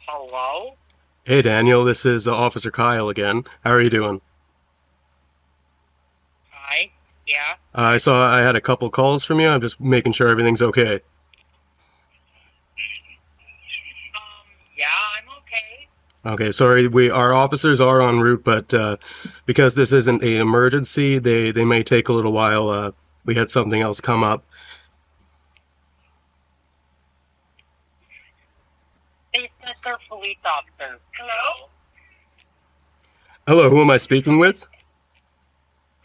Hello? Hey Daniel, this is Officer Kyle again. How are you doing? Hi? Yeah? I saw I had a couple calls from you. I'm just making sure everything's okay. Yeah, I'm okay. Okay, sorry, our officers are en route, but because this isn't an emergency, they may take a little while. We had something else come up. It's Mr. Police Officer. Hello? Hello, who am I speaking with? Who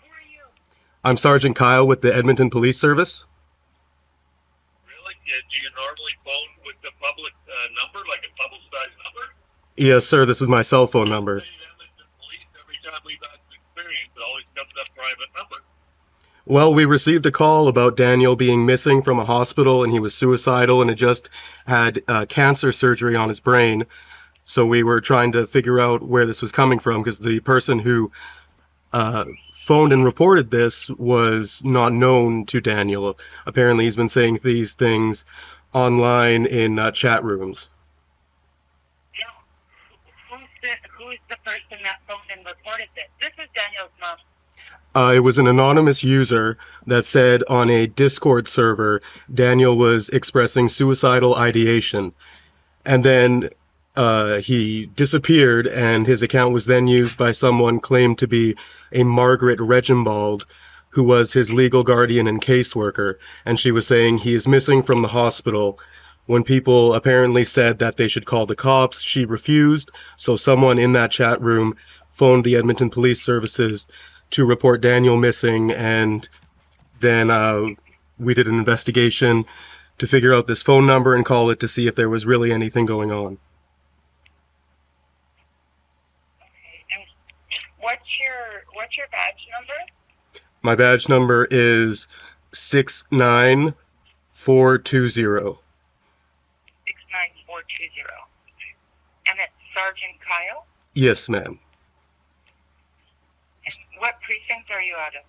are you? I'm Sergeant Kyle with the Edmonton Police Service. Really? Do you normally phone with the public number, like a publicized number? Yes, sir. This is my cell phone You number. say Edmonton Police every time we've had an experience. It always comes up private number. Well, we received a call about Daniel being missing from a hospital, and he was suicidal, and had just had cancer surgery on his brain. So we were trying to figure out where this was coming from because the person who phoned and reported this was not known to Daniel. Apparently, he's been saying these things online in chat rooms. Yeah. Who's the person that phoned and reported this? This is Daniel's mom. It was an anonymous user that said on a Discord server Daniel was expressing suicidal ideation. And then he disappeared, and his account was then used by someone claimed to be a Margaret Regimbald, who was his legal guardian and caseworker. And she was saying he is missing from the hospital. When people apparently said that they should call the cops, she refused. So someone in that chat room phoned the Edmonton Police Services to report Daniel missing, and then we did an investigation to figure out this phone number and call it to see if there was really anything going on. Okay. And what's your badge number? My badge number is 69420. 69420. And it's Sergeant Kyle? Yes, ma'am. And what precinct are you out of?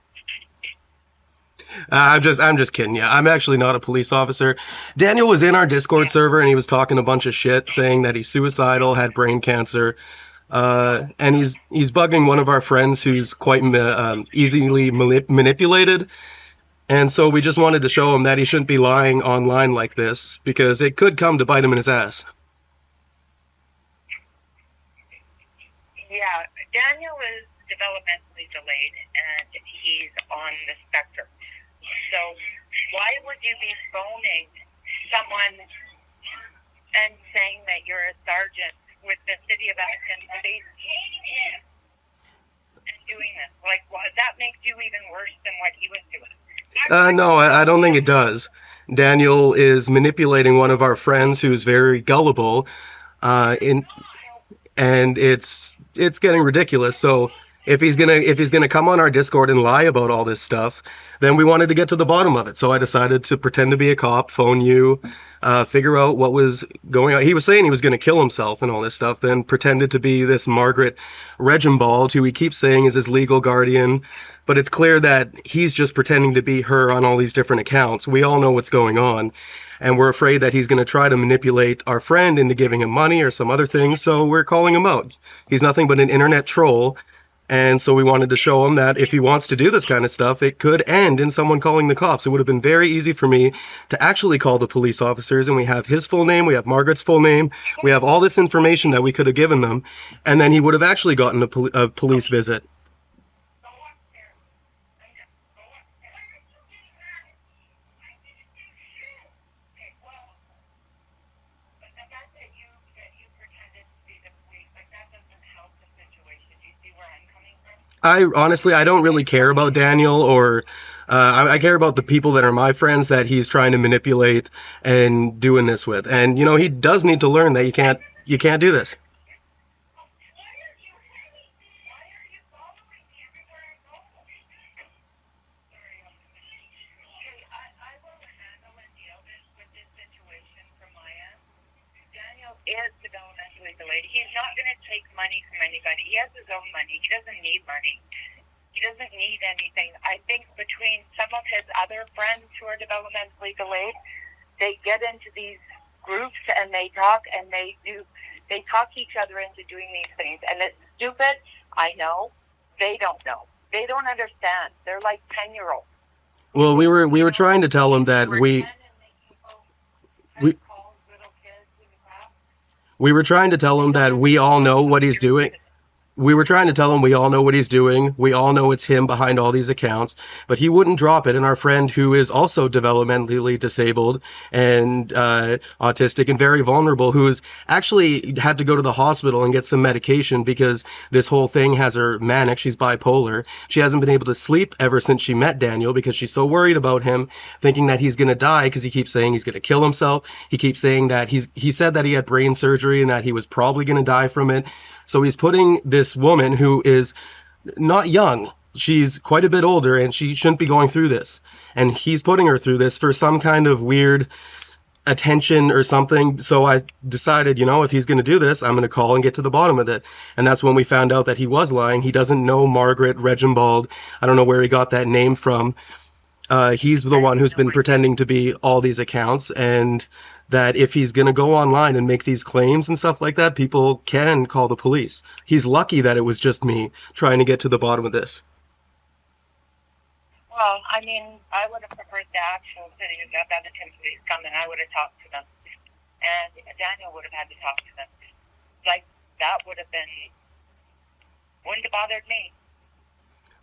I'm just kidding. Yeah, I'm actually not a police officer. Daniel was in our Discord Yeah. server and he was talking a bunch of shit, saying that he's suicidal, had brain cancer, and he's bugging one of our friends who's quite easily manipulated. And so we just wanted to show him that he shouldn't be lying online like this because it could come to bite him in his ass. Yeah, Daniel is developmentally delayed and he's on the spectrum. So why would you be phoning someone and saying that you're a sergeant with the city of Edmonton police and doing this? Like, that makes you even worse than what he was doing. No, I don't think it does. Daniel is manipulating one of our friends who's very gullible, in and it's getting ridiculous. So if he's gonna come on our Discord and lie about all this stuff, then we wanted to get to the bottom of it. So I decided to pretend to be a cop, phone you, figure out what was going on. He was saying he was gonna kill himself and all this stuff, then pretended to be this Margaret Regimbald, who he keeps saying is his legal guardian. But it's clear that he's just pretending to be her on all these different accounts. We all know what's going on, and we're afraid that he's going to try to manipulate our friend into giving him money or some other thing, so we're calling him out. He's nothing but an internet troll, and so we wanted to show him that if he wants to do this kind of stuff, it could end in someone calling the cops. It would have been very easy for me to actually call the police officers, and we have his full name, we have Margaret's full name, we have all this information that we could have given them, and then he would have actually gotten a police visit. The fact that you pretended to be the police, like, that doesn't help the situation. Do you see where I'm coming from? I don't really care about Daniel, or I care about the people that are my friends that he's trying to manipulate and doing this with. And he does need to learn that you can't do this. Why are you following me everywhere I go? Sorry. Okay, I will handle and deal with this situation from my end. Daniel is developmentally delayed. He's not going to take money from anybody. He has his own money. He doesn't need money. He doesn't need anything. I think between some of his other friends who are developmentally delayed, they get into these groups and they talk and They talk each other into doing these things, and it's stupid. I know. They don't know. They don't understand. They're like 10-year-olds. Well, we were trying to tell him that We're 10 and making we calls, little kids in the past. we were trying to tell him that we all know what he's doing. We were trying to tell him we all know what he's doing. We all know it's him behind all these accounts, but he wouldn't drop it. And our friend, who is also developmentally disabled and autistic and very vulnerable, who's actually had to go to the hospital and get some medication because this whole thing has her manic. She's bipolar. She hasn't been able to sleep ever since she met Daniel because she's so worried about him, thinking that he's going to die because he keeps saying he's going to kill himself. He keeps saying that he said that he had brain surgery and that he was probably going to die from it. So he's putting this woman who is not young, she's quite a bit older, and she shouldn't be going through this. And he's putting her through this for some kind of weird attention or something. So I decided, if he's going to do this, I'm going to call and get to the bottom of it. And that's when we found out that he was lying. He doesn't know Margaret Reginbald. I don't know where he got that name from. He's the one who's been pretending to be all these accounts, and that if he's going to go online and make these claims and stuff like that, people can call the police. He's lucky that it was just me trying to get to the bottom of this. Well, I mean, I would have preferred the actual city of Edmonton police come and I would have talked to them. And Daniel would have had to talk to them. Like, that would have been, wouldn't have bothered me.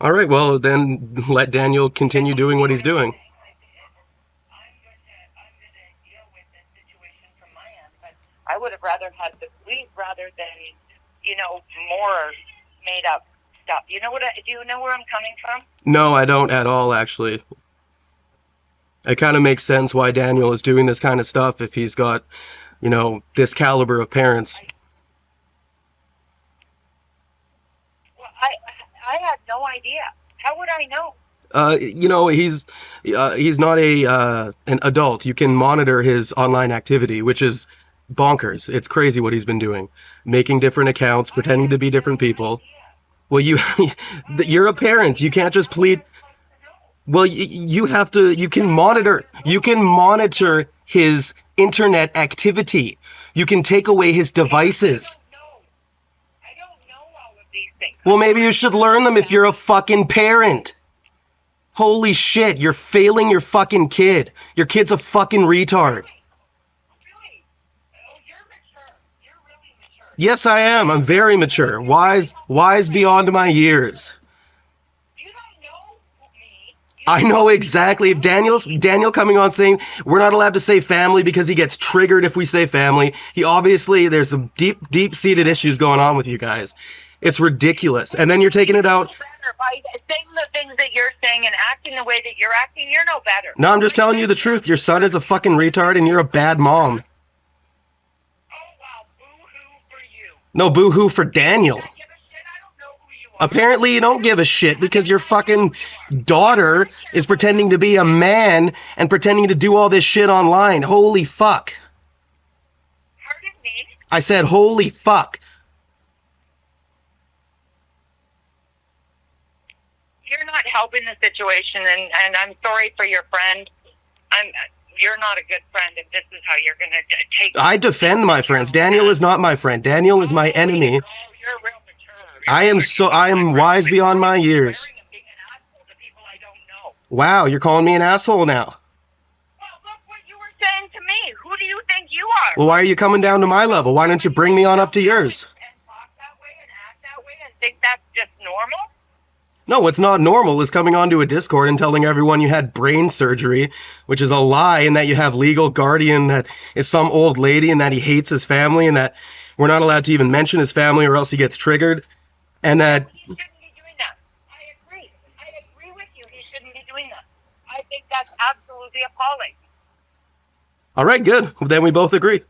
All right, well, then let Daniel continue doing what he's doing. I would have rather had the police rather than, more made up stuff. Do you know where I'm coming from? No, I don't at all, actually. It kind of makes sense why Daniel is doing this kind of stuff if he's got, this caliber of parents. Well, I had no idea. How would I know? He's not an adult. You can monitor his online activity, which is bonkers. It's crazy what he's been doing, making different accounts, pretending to be different people. Well, you're a parent. You can't just plead. Well, you have to. You can monitor his internet activity. You can take away his devices. I don't know all of these things. Well, maybe you should learn them if you're a fucking parent. Holy shit, you're failing your fucking kid. Your kid's a fucking retard. Really? Oh, you're mature. You're really mature. Yes, I am. I'm very mature. Wise beyond my years. You don't know me. I know exactly. If Daniel coming on saying we're not allowed to say family because he gets triggered if we say family, there's some deep-seated issues going on with you guys. It's ridiculous. And then you're taking it out. By saying the things that you're saying and acting the way that you're acting, you're no better. No, I'm just telling you the truth. Your son is a fucking retard and you're a bad mom. Oh, wow. Boo-hoo for you. No, boo-hoo for Daniel. I give a shit. I don't know who you are. Apparently you don't give a shit because your fucking daughter is pretending to be a man and pretending to do all this shit online. Holy fuck. Pardon me? I said holy fuck. You're not helping the situation, and I'm sorry for your friend. You're not a good friend if this is how you're going to take. I defend my friends. Daniel is not my friend. Daniel is my enemy. Oh, you're real mature. I am wise beyond my years. Being an asshole to people I don't know. Wow, you're calling me an asshole now. Well, look what you were saying to me. Who do you think you are? Well, why are you coming down to my level? Why don't you bring me on up to yours? And talk that way and act that way and think that's just normal? No, what's not normal is coming onto a Discord and telling everyone you had brain surgery, which is a lie, and that you have legal guardian that is some old lady and that he hates his family and that we're not allowed to even mention his family or else he gets triggered, and that... He shouldn't be doing that. I agree. I agree with you. He shouldn't be doing that. I think that's absolutely appalling. All right, good. Then we both agree.